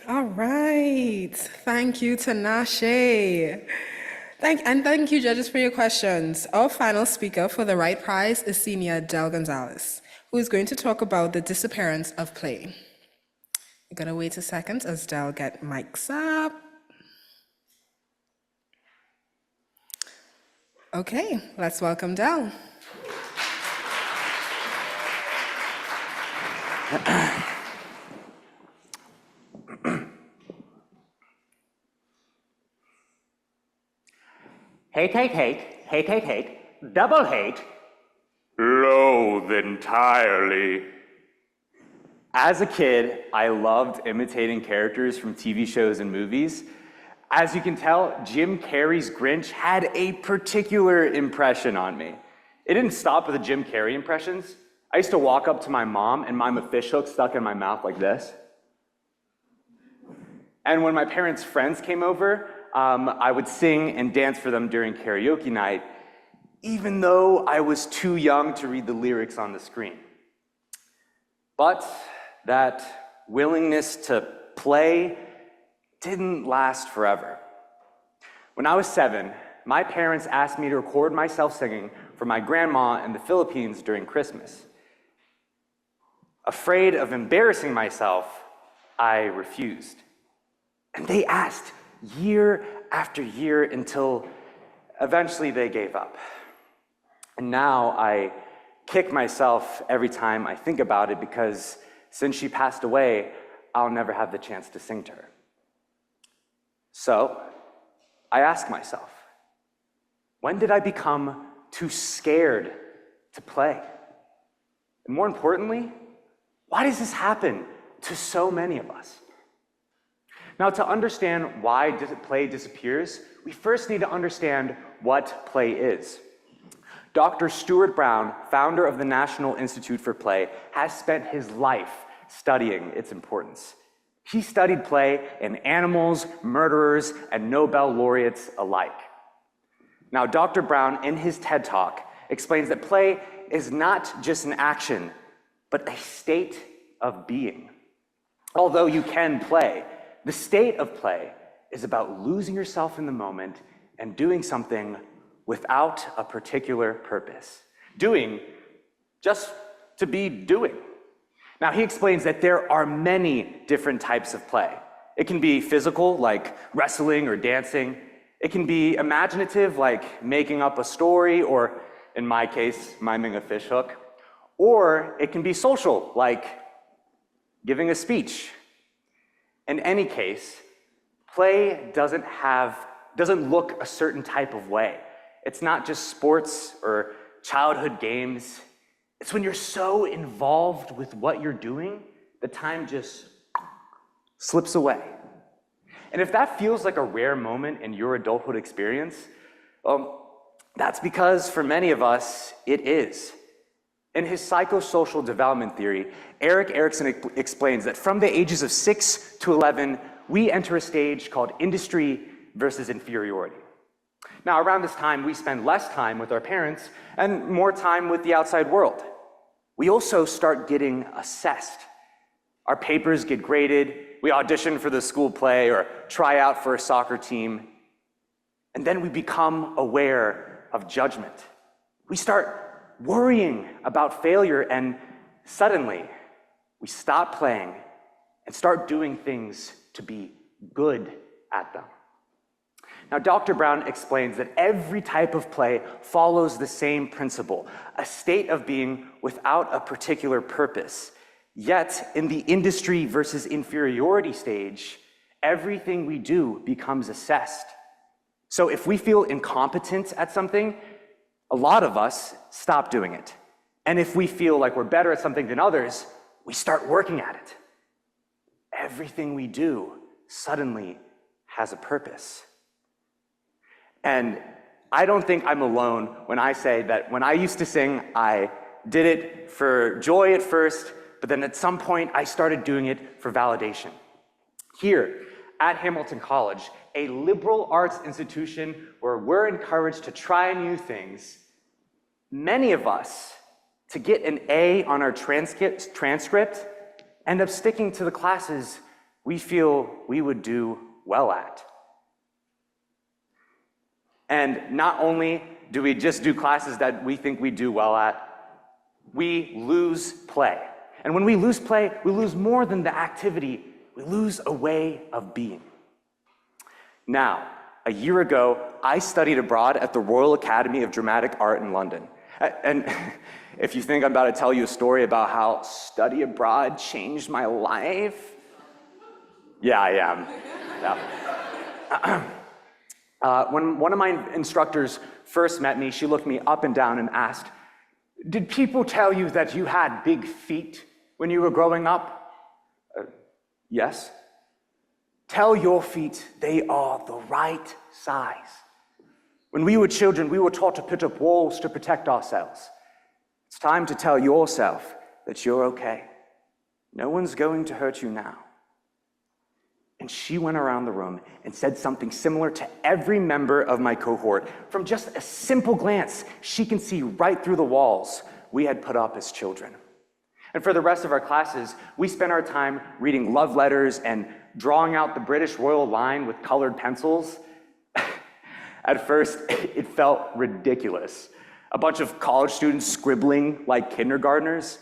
All right. Thank you, Tinashe. Thank you, judges, for your questions. Our final speaker for the Wright Prize is Senior Del Gonzales, who is going to talk about the disappearance of play. We're gonna wait a second as Del get mics up. Okay, let's welcome Del. Hate, double hate, loathe entirely. As a kid, I loved imitating characters from TV shows and movies. As you can tell, Jim Carrey's Grinch had a particular impression on me. It didn't stop with the Jim Carrey impressions. I used to walk up to my mom and mime a fishhook stuck in my mouth like this. And when my parents' friends came over, I would sing and dance for them during karaoke night, even though I was too young to read the lyrics on the screen. But that willingness to play didn't last forever. When I was 7, my parents asked me to record myself singing for my grandma in the Philippines during Christmas. Afraid of embarrassing myself, I refused. And they asked year after year until eventually they gave up. And now I kick myself every time I think about it because since she passed away, I'll never have the chance to sing to her. So I ask myself, when did I become too scared to play? And more importantly, why does this happen to so many of us? Now, to understand why play disappears, we first need to understand what play is. Dr. Stuart Brown, founder of the National Institute for Play, has spent his life studying its importance. He studied play in animals, murderers, and Nobel laureates alike. Now, Dr. Brown, in his TED Talk, explains that play is not just an action, but a state of being. Although you can play, the state of play is about losing yourself in the moment and doing something without a particular purpose. Doing just to be doing. Now, he explains that there are many different types of play. It can be physical, like wrestling or dancing. It can be imaginative, like making up a story, or in my case, miming a fishhook. Or it can be social, like giving a speech. In any case, play doesn't look a certain type of way. It's not just sports or childhood games. It's when you're so involved with what you're doing, the time just slips away. And if that feels like a rare moment in your adulthood experience, that's because for many of us, it is. In his psychosocial development theory, Erik Erikson explains that from the ages of 6 to 11, we enter a stage called industry versus inferiority. Now, around this time, we spend less time with our parents and more time with the outside world. We also start getting assessed. Our papers get graded, we audition for the school play or try out for a soccer team, and then we become aware of judgment. We start worrying about failure, and suddenly we stop playing and start doing things to be good at them. Now, Dr. Brown explains that every type of play follows the same principle, a state of being without a particular purpose. Yet, in the industry versus inferiority stage, everything we do becomes assessed. So if we feel incompetent at something, a lot of us stop doing it. And if we feel like we're better at something than others, we start working at it. Everything we do suddenly has a purpose. And I don't think I'm alone when I say that when I used to sing, I did it for joy at first, but then at some point I started doing it for validation. Here at Hamilton College, a liberal arts institution where we're encouraged to try new things, many of us, to get an A on our transcript, end up sticking to the classes we feel we would do well at. And not only do we just do classes that we think we do well at, we lose play. And when we lose play, we lose more than the activity. We lose a way of being. Now, a year ago, I studied abroad at the Royal Academy of Dramatic Art in London. And if you think I'm about to tell you a story about how study abroad changed my life, yeah, I am. Yeah. When one of my instructors first met me, she looked me up and down and asked, "Did people tell you that you had big feet when you were growing up?" Yes. "Tell your feet they are the right size. When we were children, we were taught to put up walls to protect ourselves. It's time to tell yourself that you're okay. No one's going to hurt you now." And she went around the room and said something similar to every member of my cohort. From just a simple glance, she can see right through the walls we had put up as children. And for the rest of our classes, we spent our time reading love letters and drawing out the British royal line with colored pencils. At first, it felt ridiculous. A bunch of college students scribbling like kindergartners.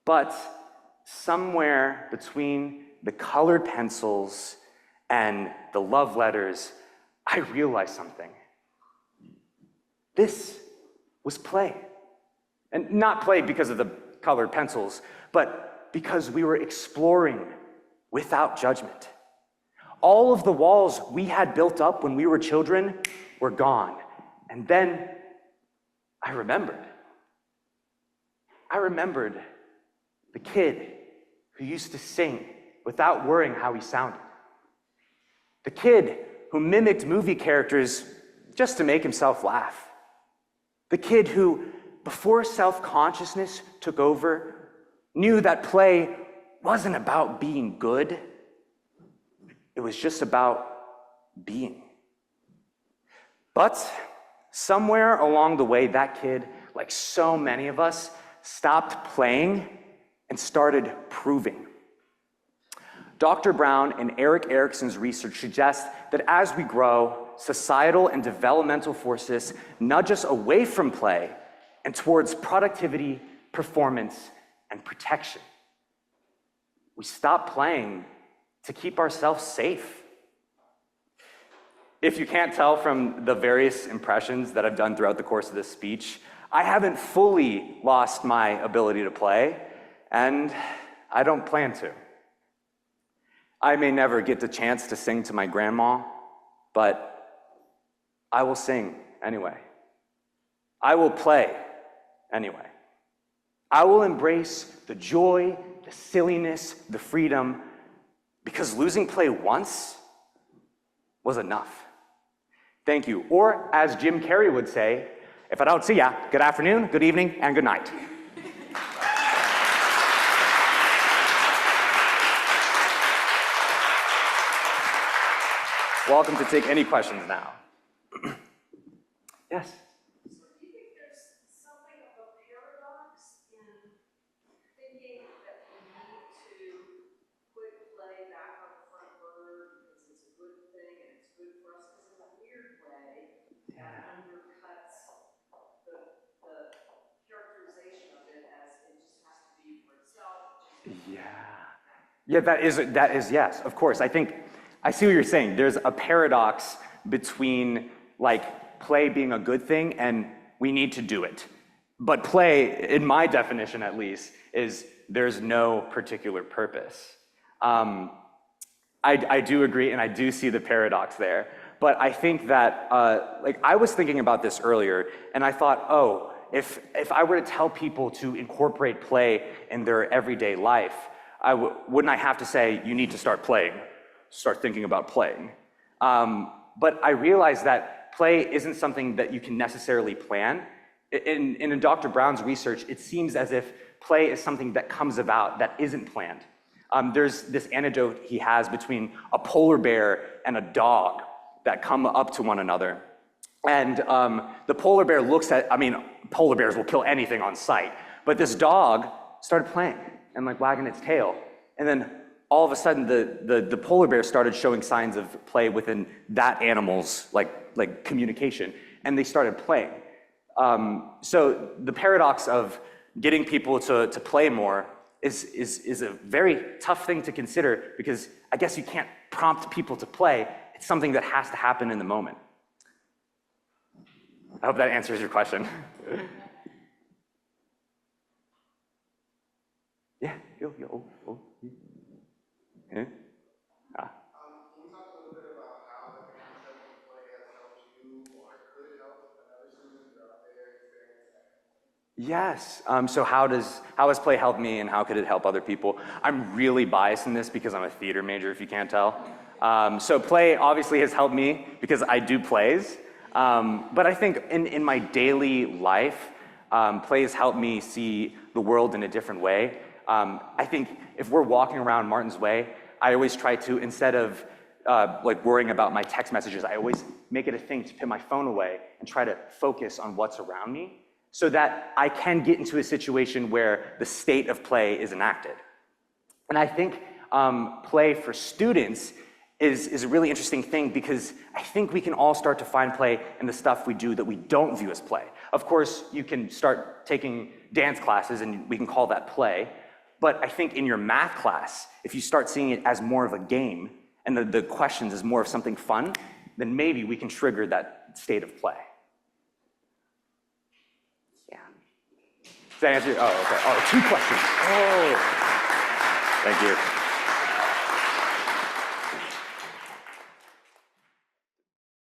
But somewhere between the colored pencils and the love letters, I realized something. This was play. And not play because of the colored pencils, but because we were exploring without judgment. All of the walls we had built up when we were children were gone. And then I remembered. I remembered the kid who used to sing without worrying how he sounded. The kid who mimicked movie characters just to make himself laugh. The kid who, before self-consciousness took over, knew that play wasn't about being good. It was just about being. But somewhere along the way, that kid, like so many of us, stopped playing and started proving. Dr. Brown and Eric Erickson's research suggests that as we grow, societal and developmental forces nudge us away from play and towards productivity, performance, and protection. We stop playing to keep ourselves safe. If you can't tell from the various impressions that I've done throughout the course of this speech, I haven't fully lost my ability to play, and I don't plan to. I may never get the chance to sing to my grandma, but I will sing anyway. I will play anyway. I will embrace the joy, the silliness, the freedom, because losing play once was enough. Thank you. Or as Jim Carrey would say, if I don't see ya, good afternoon, good evening, and good night. Welcome to take any questions now. Yes? So do you think there's something of a paradox in thinking that we need to put play back on the front burner because it's a good thing and it's good for us? Because in a weird way, that undercuts the characterization of it as it just has to be for itself. Yeah, that is yes, of course. I see what you're saying. There's a paradox between like play being a good thing and we need to do it. But play, in my definition at least, is there's no particular purpose. I do agree and I do see the paradox there. But I think that, I was thinking about this earlier and I thought, oh, if I were to tell people to incorporate play in their everyday life, wouldn't I have to say, you need to start playing? Start thinking about playing. But I realized that play isn't something that you can necessarily plan. In Dr. Brown's research, it seems as if play is something that comes about that isn't planned. There's this anecdote he has between a polar bear and a dog that come up to one another. And the polar bear polar bears will kill anything on sight. But this dog started playing and like wagging its tail. And then all of a sudden the polar bear started showing signs of play within that animal's like communication, and they started playing. So the paradox of getting people to play more is a very tough thing to consider, because I guess you can't prompt people to play. It's something that has to happen in the moment. I hope that answers your question. Yeah. Yeah. Can we talk a little bit about how the concept of play has helped you or could help another student throughout their experience? Yes. So how has play helped me, and how could it help other people? I'm really biased in this because I'm a theater major, if you can't tell. So play obviously has helped me because I do plays. But I think in my daily life, play has helped me see the world in a different way. I think if we're walking around Martin's Way, I always try to, instead of like worrying about my text messages, I always make it a thing to put my phone away and try to focus on what's around me, so that I can get into a situation where the state of play is enacted. And I think play for students is a really interesting thing, because I think we can all start to find play in the stuff we do that we don't view as play. Of course, you can start taking dance classes and we can call that play, but I think in your math class, if you start seeing it as more of a game and the questions as more of something fun, then maybe we can trigger that state of play. Yeah. Does that answer? Oh, okay. Oh, 2 questions. Oh, thank you.